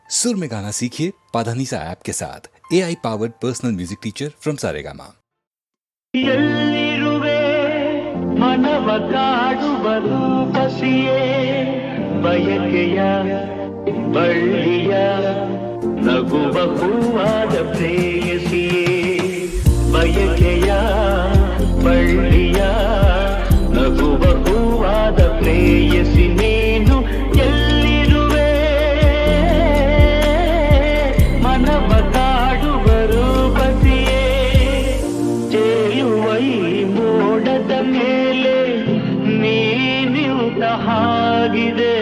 सुर में गाना सीखिए पाधानीसा ऐप के साथ AI powered personal music teacher from Saregama. ಎಲ್ಲಿರುವೆ ಮನವ ಕಾಡುವುದು ಬಸಿಯೇ ಬಯಕೆಯ ಬಳ್ಳಿಯ ನಗುವ ಹೂವಾದ ಪ್ರೇಯಸಿಯೇ ಬಯಕೆಯ ಬಳ್ಳಿಯ ನಗುವ ಹೂವಾದ ಪ್ರೇಯಸಿ ನೀನು ಎಲ್ಲಿರುವೆ ಮನವ ಕಾಡುವರು ಬಸಿಯೇ ಚೇಯುವೈ ಮೋಡದ ಮೇಲೆ ನೀನಿಯುತ ಹಾಗಿದೆ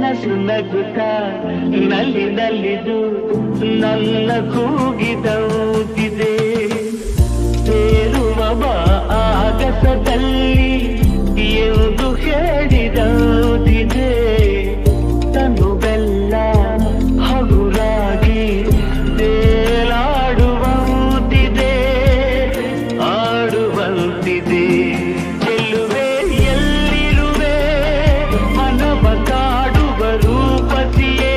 ನಸು ನಗುತ್ತ ನಲ್ಲಿ ನಲ್ಲಿದು ನನ್ನ ಕೂಗಿದೌತಿದೆ ಸೇರುವ ಬಾ ಆಗಸದಲ್ಲಿ ಎಂದು ಹೇಳಿದೌತಿದೆ ತನುವೆಲ್ಲ ಹಗುರಾಗಿ ತೇಲಾಡುವಂತಿದೆ ಆಡುವಂತಿದೆ ಚೆಲ್ಲುವೆ ಎಲ್ಲಿರುವೆ ಮನವ ಕಾಡುವ ರೂಪಸಿಯೇ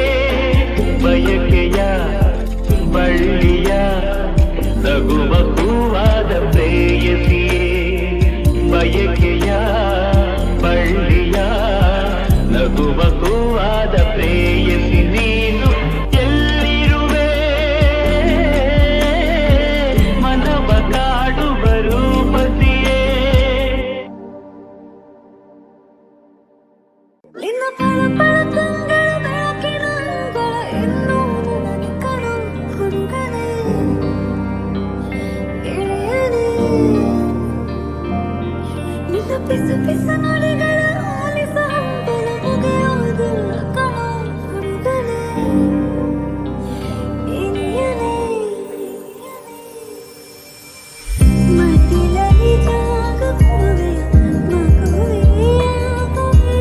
ಬಯಕೆಯ ಬಳ್ಳಿಯ ನಗುವ ಹೂವಾದ ಪ್ರೇಯಸಿಯೇ ಬಯಕೆಯ ಬಳ್ಳಿಯ ನಗುವ ಹೂವಾದ ಪ್ರೇಯಸಿ ನೀನು ಎಲ್ಲಿರುವೆ ಮನವ ಕಾಡುವ ರೂಪಸಿಯೇ ನಿನ್ನ ಪಳ ಕಂಗಳ ಬೆಳಕಿನ ಅಂಗಳ ಇನ್ನೂ ನನಗೆ ಕರು ಹುಡುಗನೇ ಗೆಳೆಯನೇ ನಿನ್ನ ಪಿಸು ಪಿಸು ನುಡಿಗಳ ಆಲಿಸ ಹಂಬಲ ಮುಗಿಯೋದಿಲ್ಲ ಕಣೋ ಹುಡುಗನೇ ಇನಿಯನೇ ಮಡಿಲಲ್ಲಿ ಜಾಗುವೆ ಮಗುವೆಯ ಕವಿ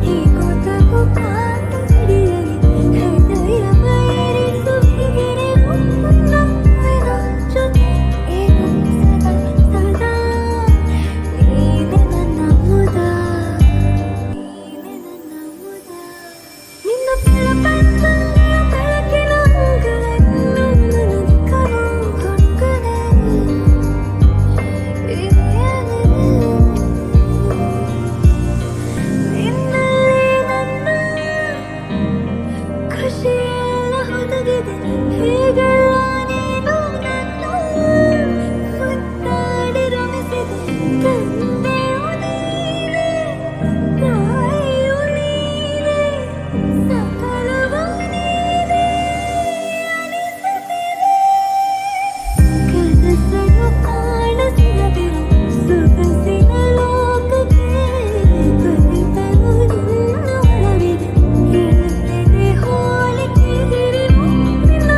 ಹೀಗೋ ತಗೋ ಕಾದು ಹಿಡಿಯಲಿ ಹೃದಯ ಬಯರಿಸು ಹೀಗೆ ಮುನ್ನವಿನ ಜೊತೆ ಏನು ಸದಾ ಸದಾ ನೀನೆ ನನ್ನ ಮುದ ನೀನೆ ನನ್ನ ಮುದ ನಿನ್ನ ಬೆಳಕಂತೆಯ ಬೆಳಕಿನ ಅಂಗಳ ಇನ್ನೂ ನನಗೆ ಕರು ಹುಡುಗನೇ ನಿನ್ನಲ್ಲಿ ನನ್ನ ಖುಷಿಯೆಲ್ಲ ಹುದುಗಿದೆ ಹೇಗೆಲ್ಲ ನೀನು ನನ್ನ ಮುದ್ದಾಡಿ ರಮಿಸಿದೆ ತಂದೆಯು ನೀನೆ ತಾಯಿಯು ನೀನೆ ಸಕಲವೂ ನೀನೆ ಕನಸನ್ನು ಕಾಣಿಸಿದರು ಸೊಗಸಿನ ಲೋಕಕ್ಕೆ ಕಲಿತರು ನಿನ್ನ ಒಳವಿದೆ ಹೇಳುತ್ತಿದೆ ಹೋಲಿಕೆ ಹಿರಿವು ನಿನ್ನ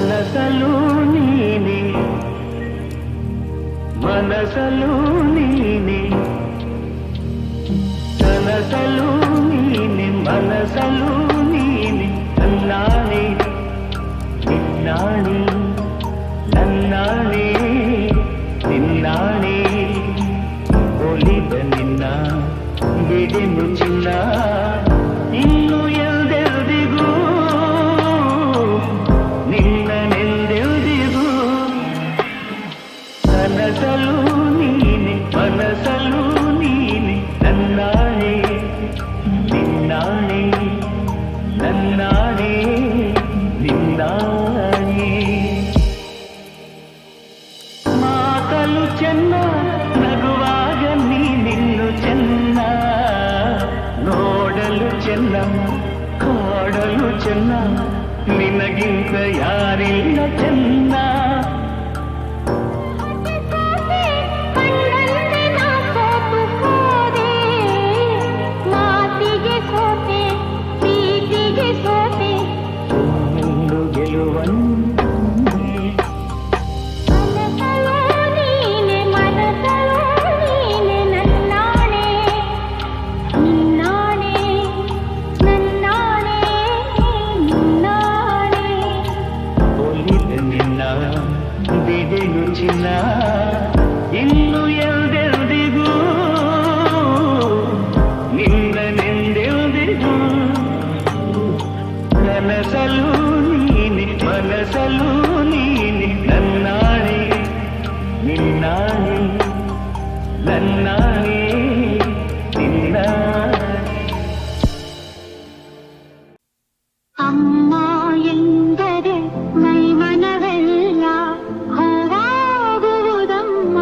ಕನಸಲು ನೀನೆ ಮನಸಲು ನೀನೆ ಕನಸಲು ನೀನೆ ಮನಸಲು ನೀನೆ ನನ್ನಾಣೆ ನಿನ್ನಾಣೆ ನನ್ನಾಣೆ ನಿನ್ನಾಣೆ ಒಲಿದ ನಿನ್ನ ಬಿಡೆನು ಚಿನ್ನ ಇನ್ನು ಎಲ್ದೆಲ್ದಿಗೂ ನಿನ್ನನೆಲ್ದೆಲ್ದಿಗೂ ಕನಸಲು ನೀನೆ ಮನಸಲು ನೀನೆ ನನ್ನಾಣೆ ನಿನ್ನಾಣೆ ನನ್ನಾಣೆ ನಿನ್ನಾಣೆ ಮಾತಲು ಚೆನ್ನ ನಗುವಾಗ ನೀನಿನ್ನು ಚೆನ್ನ ನೋಡಲು ಚೆನ್ನ ಕಾಡಲು ಚೆನ್ನ ನಿನಗಿಂತ ಯಾರಿಲ್ಲ ಚೆನ್ನ ಕಣ್ಣಂತೆ ನಾ ಸೋತು ಹೋದೆ ಮಾತಿಗೆ ಸೋತೆ ಪ್ರೀತಿಗೆ ಸೋತೆ ಒಂದು ಗೆಲುವನ್ನೇ ಮನಸಲು ನೀನೆ ಮನಸಲು ನೀನೆ ನನ್ನಾಣೆ ನಿನ್ನಾಣೆ ನನ್ನಾಣೆ ನಿನ್ನಾಣೆ ಒಲಿದ ನಿನ್ನ ಬಿಡೆನು ಚಿನ್ನ ಇನ್ನು ಎಲ್ದೆಲ್ದಿಗೂ ನಿನ್ನನೆಂದೆಲ್ದಿಗೂ ಕನಸಲು ನೀನೆ ಮನಸಲು ನೀನೆ ನನ್ನಾಣೆ ನಿನ್ನಾಣೆ ನನ್ನಾಣೆ ನಿನ್ನಾಣೆ ಅಮ್ಮ ಎಂದರೆ ಮೈಮನವೆಲ್ಲ ಹೂವಾಗುವುದಮ್ಮ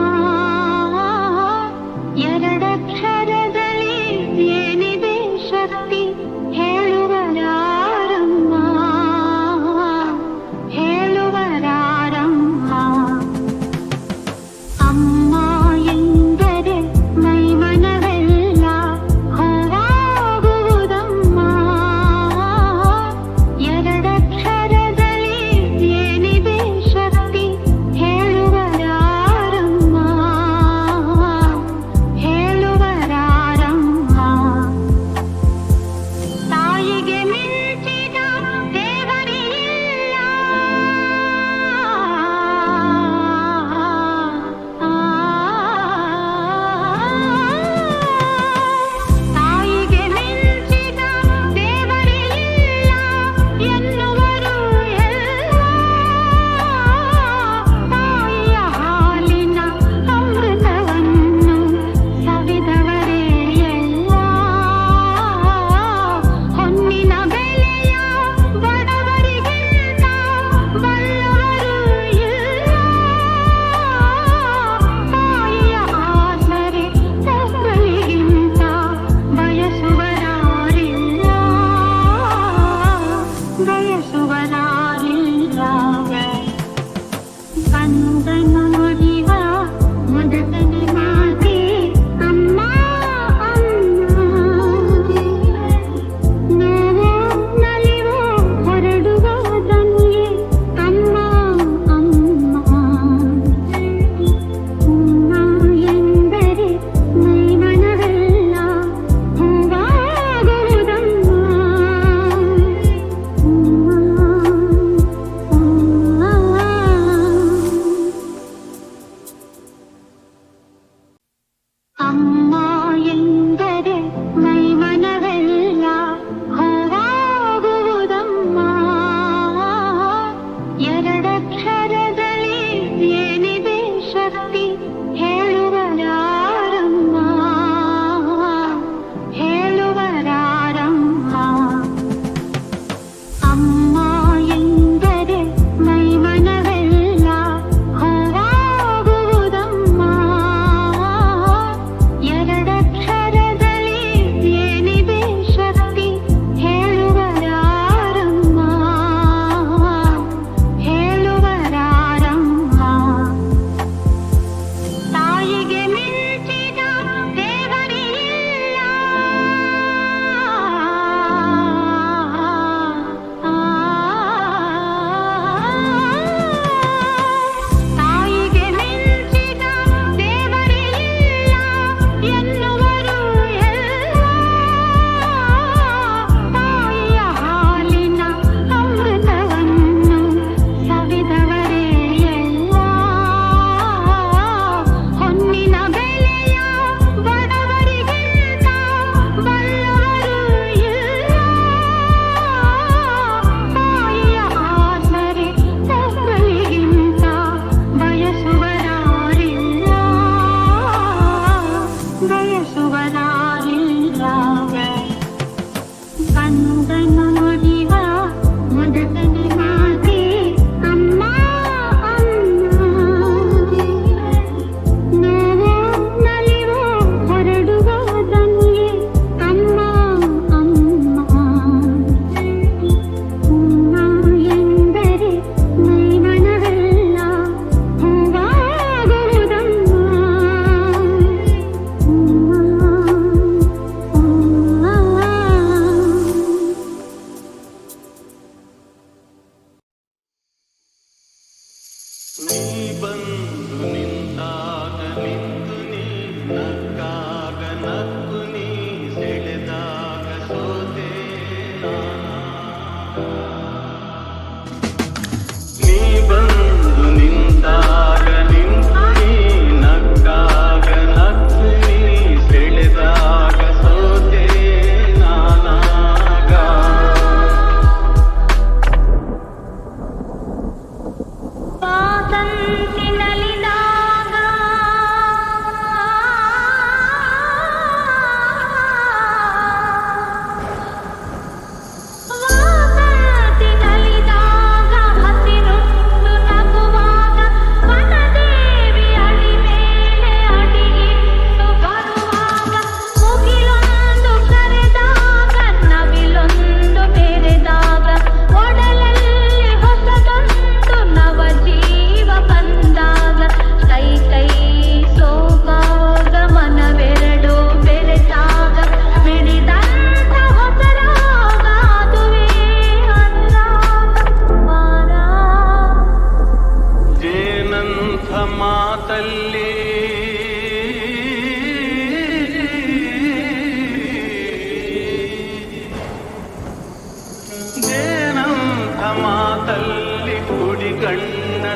ಎರಡಕ್ಷರದಲ್ಲಿ ಏನಿದೆ ಶಕ್ತಿ ಹೇಳುವರಾರಮ್ಮ ಹೇಳುವರಾರಮ್ಮ ಅಮ್ಮ ಎಂದರೆ ಮೈಮನವೆಲ್ಲ ಹೂವಾಗುವುದಮ್ಮ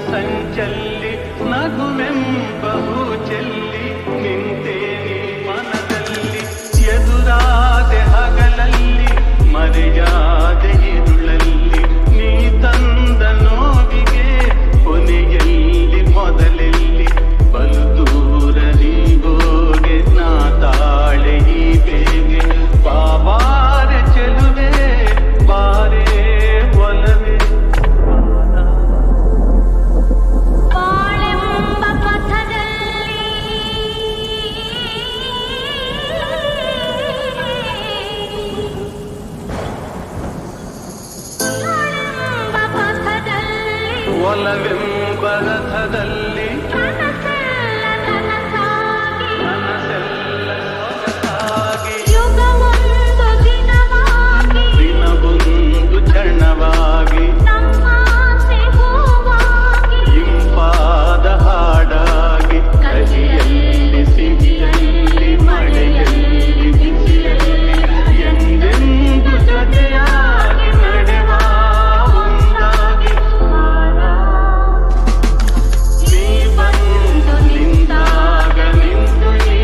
ಸಂಚಲ್ಲಿ ನಗುವೆಂಬಹು ಚೆಲ್ಲಿ ನಿಂತೇನೆ ಮನದಲ್ಲಿ ಎದುರಾದೆ ಹಗಲಲ್ಲಿ ಮರೆಯಾದೆ ಇರುಳಲ್ಲಿ ನೀ ತಂದ ನೋವಿಗೆ ಕೊನೆಯಲ್ಲಿ ಮೊದಲೆಲ್ಲಿ ಬಲು ದೂರ ನೀಗೋಗೆ ನಾ ತಾಳೆ ಈ ಬೇಗೆ ಬಾಬಾರೆ ಚೆಲುವೆ ಬಾರೆ ಒಲವೇ ಬಾಳೆಂಬ ಪಥದಲ್ಲಿ ಒಲವೆಂಬ ರಥದಲ್ಲಿ ಕನಸೆಲ್ಲ ನನಸಾಗಿ ಮನಸ್ಸೆಲ್ಲ ಸೊಗಸಾಗಿ ಯುಗವೊಂದು ದಿನವಾಗಿ ದಿನವೊಂದು ಕ್ಷಣವಾಗಿ ನಮ್ಮಾಸೆ ಹೂವಾಗಿ ಇಂಪಾದ ಹಾಡಾಗಿ ಕಹಿಯಲ್ಲಿ ಸಿಹಿಯಲ್ಲಿ ಮಳೆಯಲ್ಲಿ ಬಿಸಿಯಲ್ಲಿ ಎಂದೆಂದು ಜೊತೆಯಾಗಿ ನಡೆವ ಒಂದಾಗಿ ನೀ ಬಂದು ನಿಂತಾಗ ನಿಂತು ನೀ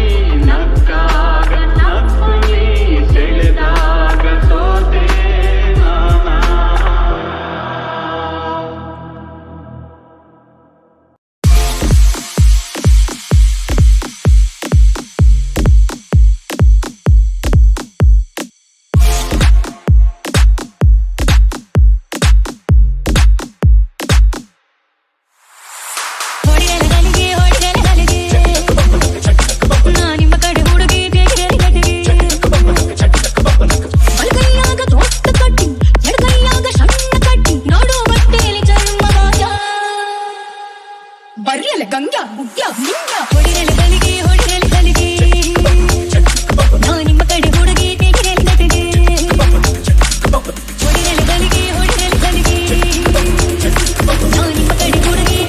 ನಕ್ಕಾಗ ನಕ್ಕು ನೀ ಸೆಳೆದಾಗ ಸೋತೆ ನಾನಾ ಹೊಡೆಯಲು ಗಲಿಗೆ ನಾ ನಿಮ್ಮ ಕಡೆ ಹುಡುಗಿ ಬಲಗೈಯಾಗ ದೊಡ್ಡ ಕಟ್ಟಿ ಎಡಗೈಯಾಗ ಸಣ್ಣ ಕಟ್ಟಿ ನೋಡು ಬಟ್ಟೆಯಲ್ಲಿ ಚರ್ಮವಾದ ಬರ್ರಿಯಲ್ಲ ಗಂಗ್ಯ ಮುಗ್ಯ ನಿಂಗ ಹೊಡೆಯಲು ಗಲಿಗೆ ನಾ ನಿಮ್ಮ ಕಡೆ ಹುಡುಗಿ ಹೊಡೆಯಲು ಗಲಿಗೆ ನಾ ನಿಮ್ಮ ಕಡೆ ಹುಡುಗಿ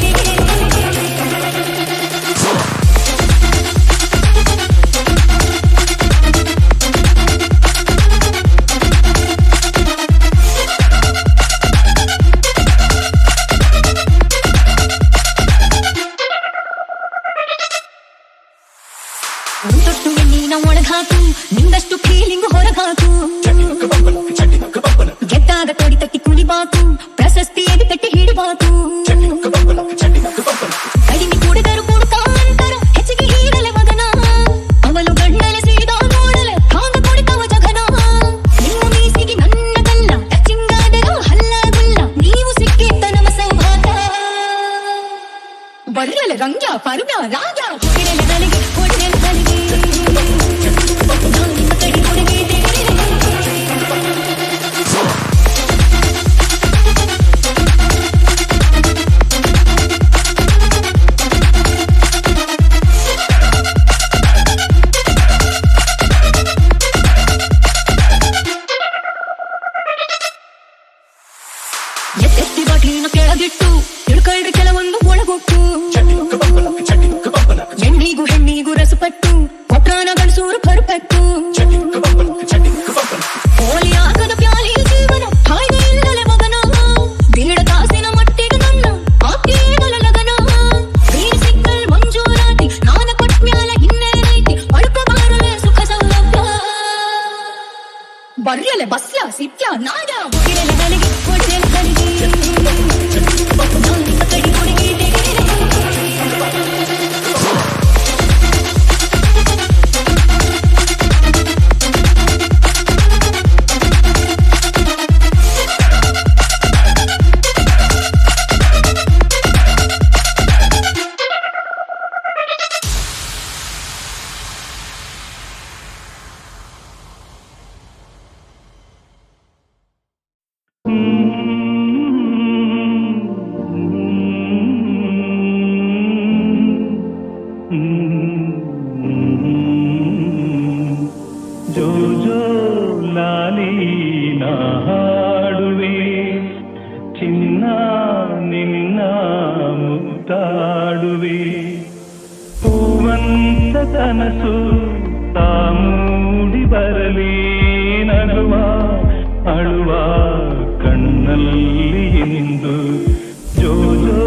ತೊಟ್ಟು ಎಣ್ಣೀನ ಒಳಗಾಕು ನಿಂದಷ್ಟು ಫೀಲಿಂಗ್ ಹೊರಗಾಕು ಗೆದ್ದಾಗ ತೊಡಿ ತಟ್ಟಿ ಕುಲಿಬಾಕು ಪ್ರಶಸ್ತಿ ಎದು ತಟ್ಟಿ ಹಿಡಿಬಾಕು ಕಡಿಮೆ ಕುಡಿದರು ಕುಡ್ಕಾಂತರ ಹೆಚ್ಚಿಗೆ ಹೀರಲೆ ಮಗನ ಅವಳು ಗಂಡಲೆ ಸೀದ ನೋಡಲೆ ಹಾಗ ಕುಡಿತವ ಜಗನ ನಿಮ್ಮ ಮೀಸಿಗೆ ನನ್ನ ಗಲ್ಲ ಟಚಿಂಗಾದರೂ ಹಲ್ಲ ಗುಲ್ಲ ನೀವು ಸಿಕ್ಕಿದ್ದ ನಮ್ಮ ಸೌಭಾಗ್ಯ ಬರ್ರಲೆ ರಂಗ್ಯ ಪರ್ವ ರಾಗ ಹೊಡೆಯಲು ಗಲಿಗೆ ನಾ ನಿಮ್ಮ ಕಡೆ ಹುಡುಗಿ ಎತ್ತೆತ್ತಿ ಬಾಟ್ಲಿನ ಕೆಳಗಿಟ್ಟು ತಿಳ್ಕೊಳ್ರಿ ಕೆಲವೊಂದು ಒಳಗೊಟ್ಟು ಹೆಣ್ಣಿಗೂ ಹೆಣ್ಣಿಗೂ ರಸಪಟ್ಟು ಕೊಟ್ರಾನ ಗಂಡಸೂರು ಪರ್ಪೆಟ್ಟು ಹೋಲಿ ಆಗದ ಪ್ಯಾಲಿ ಜೀವನ ಹಾಯ್ದೆ ಇಲ್ಲಲೆ ಮಗನ ಬೀಡ ಕಾಸಿನ ಮಟ್ಟಿಗೆ ನನ್ನ ಆಪ್ತೀನಲ ಲಗನ ಬೀರ್ ಸಿಕ್ಕಲ್ ಮಂಜೂರಾತಿ ನಾನ ಕೊಟ್ಮ್ಯಾಲ ಇನ್ನೇನೈತಿ ಅಳ್ಕಬಾರಲೆ ಸುಖ ಸೌಲಭ್ಯ ಬರ್ರಲೆ ಬಸ್ಯ ಸಿಪ್ಯ ನಾಡ ಹೊಡೆಯಲು ಗಲಿಗೆ ನಾ ನಿಮ್ಮ ಕಡೆ ಹುಡುಗಿ ಜೋ ಜೋ ಲಾಲಿ ನಾ ಹಾಡುವೆ ಚಿನ್ನ ನಿನ್ನ ಮುತ್ತಾಡುವೆ ಹೂವಂತ ಕನಸು ತಾಮೂಡಿ ಬರಲಿ ನಗುವ ಅಳುವ ಕಣ್ಣಲ್ಲಿ ಇಂದು ಜೋ ಜೋ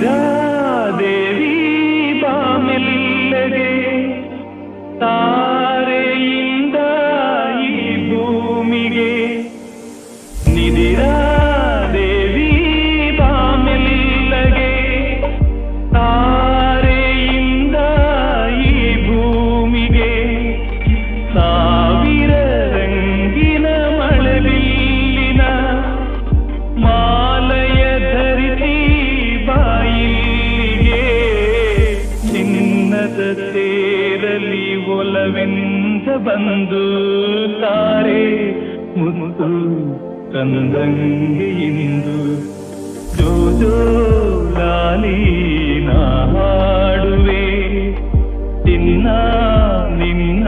ನಿಧಿರಾದೇವಿ ಬಾಮೆಲ್ಲಗೆ ತಾರೆಯಿಂದ ಈ ಭೂಮಿಗೆ ನಿಧಿರಾದೇವಿ ಬಾಮೆಲ್ಲಗೆ ತಾರೆಯಿಂದ ಈ ಭೂಮಿಗೆ ಸಾವಿರ ರಂಗಿನ ಮಳೆಬಿಲ್ಲಿನ ಮಾಲಯ ಧರಿಸಿ ಬಾಯಿಗೆ ಚಿನ್ನದ ತೇರಲಿ ಒಲವೆಂದ ಬಂದು ತಾರೆ ಮುತ್ತು ತಂದಂಗೆ ಇಂದು ಜೋ ಜೋ ಲಾಲಿ ನಾ ಹಾಡುವೆ ಚಿನ್ನ ನಿನ್ನ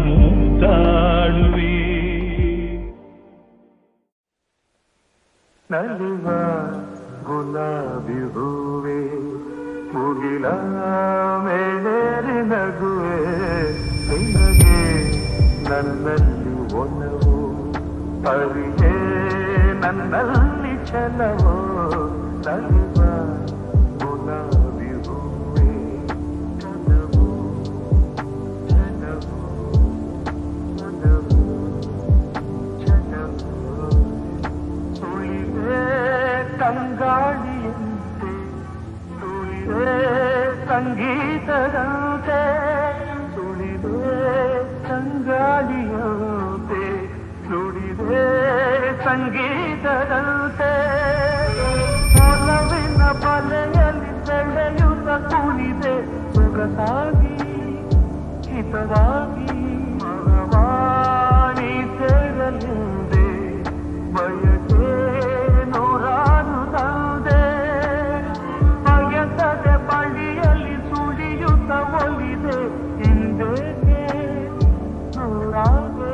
ಮುದ್ದಾಡುವೆ ನಲಿವ ಗುಲಾಬಿ ಹೂವೆ ಮುಗಿಲ ಮೇಲೇರಿ ನಗುವೆ ನಿನಗೆ ನನ್ನಲ್ಲಿ ಒಲವು ಅರಿಯೇ ನನ್ನಲ್ಲಿ ಛಲವೋ ನಲಿವ ಗುಲಾಬಿ ಹೂವೆ ಛಲವು ಛಲವು ಛಲವು ಛಲವು ಸುಳಿವೆ ತಂಗಾಳಿಯಂತೆ ಸುಳಿವೆ ಸಂಗೀತದಂತೆ ಸುಳಿವೆ ತಂಗಾಳಿಯಂತೆ ಸುಳಿವೆ ಸಂಗೀತದಂತೆ ಒಲವಿನ ಬಲೆಯಲ್ಲಿ ಸೆಳೆಯುತ್ತ ಕುಣಿದೆ ಸೊಗಸಾಗಿ ಹಿತವಾಗಿ ಮಗವಾಣಿ ಸೇರಲಿಂದೆ ಬಯಕೆ ನೂರಾರು ತಂದೆ ಬಯಸದೆ ಬಳಿಯಲ್ಲಿ ಸುಳಿಯುತ್ತ ಒಲಿದೆ ಹಿಂದೆಗೆ ನೂರಾಗೆ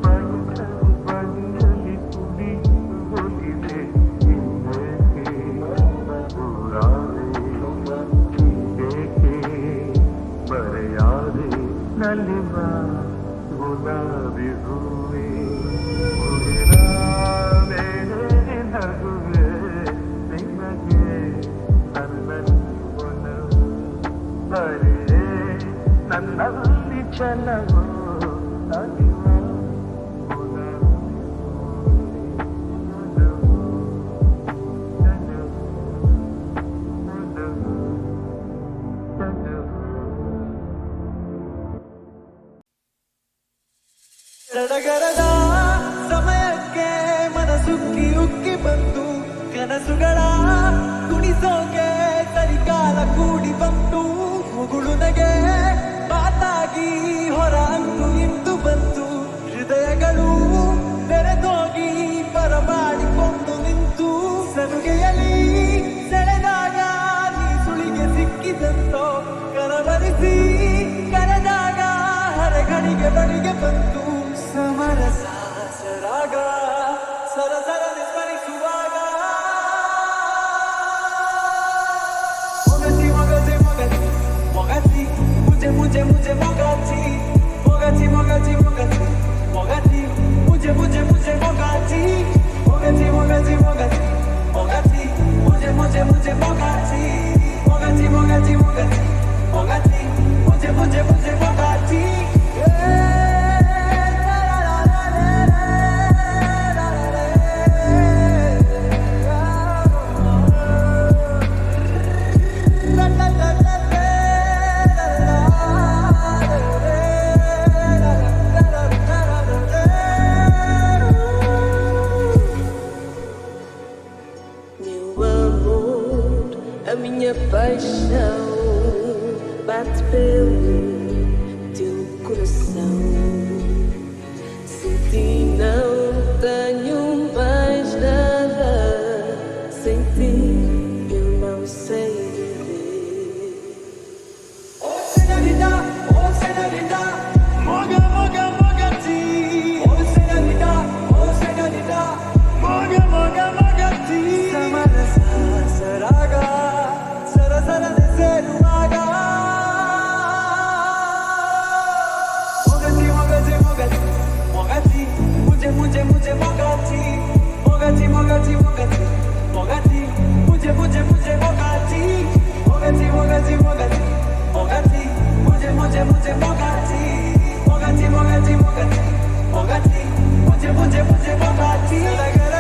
ಬಯಸದೆ ಬಳಿಯಲ್ಲಿ ಸುಳಿಯುತ್ತ ಒಲಿದೆ ಹಿಂದೆಗೆ ನೂರಾಗೆ ಹಿಂದೆಗೆ ಬರೆಯಾದೆ ನಲಿವ ಗುಲಾಬಿ ಹೂವೆ ಮುಗಿಲ ಮೇಲೆ ನಗುವೆ ನಿನಗೆ ನನ್ನಲ್ಲಿ ಒಲವು ಬರೆಯೇ ನನ್ನಲ್ಲಿ ಛಲವು ನಲಿವ ಗುಲಾಬಿ ಹೂವೆ ಛಲವು ಛಲವು ಛಲವು ಸಡಗರದ ಸಮಯಕ್ಕೆ ಮನಸುಕ್ಕಿ ಉಕ್ಕಿ ಬಂದು ಕನಸುಗಳ ಕುಣಿಸೋಕೆ ಸರಿಕಾಲ ಕೂಡಿ ಬಂತು ಮುಗುಳುನಗೆ ಮಾತಾಗಿ ಹೊರ ಅಂತು ಇಂದು ಬಂತು ಹೃದಯಗಳು ತೆರೆದೋಗಿ ಬರಮಾಡಿಕೊಂಡು ನಿಂತು ಸಲುಗೆಯಲ್ಲಿ ಸೆಳೆದಾಗ ನೀ ಸುಳಿಗೆ ಸಿಕ್ಕಿದಂತೋ ಕನವರಿಸಿ ಕರೆದಾಗ ಹರಗಣಿಗೆ ಬಳಿಗೆ ಬಂತು ಸಮರಸ ಸರಾಗ ಸರಸರ ಸ್ಮರಿಸುವಾಗ ಮೊಗಚಿ ಮೊಗಚಿ ಮೊಗಚಿ ಮೊಗಚಿ ಮುಜೆ ಮುಜೆ ಮುಜೆ ಮೊಗಚಿ ಮೊಗಚಿ ಮೊಗಚಿ ಮೊಗಚಿ ಮೊಗಚಿ ಮುಜೆ ಮುಜೆ ಮುಜೆ ಮೊಗಚಿ ಮೊಗಚಿ ಮೊಗಚಿ ಮೊಗಚಿ ಮೊಗಚಿ ಮುಜೆ ಮುಜೆ ಮುಜೆ ಮೊಗಚಿ ಮೊಗಚಿ ಮೊಗಚಿ ಮೊಗಚಿ ಮೊಗಚಿ ಮುಜೆ ಮುಜೆ ಮುಜೆ ಮೊಗಚಿ A minha paixão bate pelo teu coração. Sem ti não tenho mais nada. Sem ti eu não sei viver. Oh señorita, moga moga mogati. Oh señorita, moga moga mogati. Samarasa saraga. Sara sara de seruaga. muje mogati, mogati, mogati, mogati, mogati, muje, muje, muje mogati.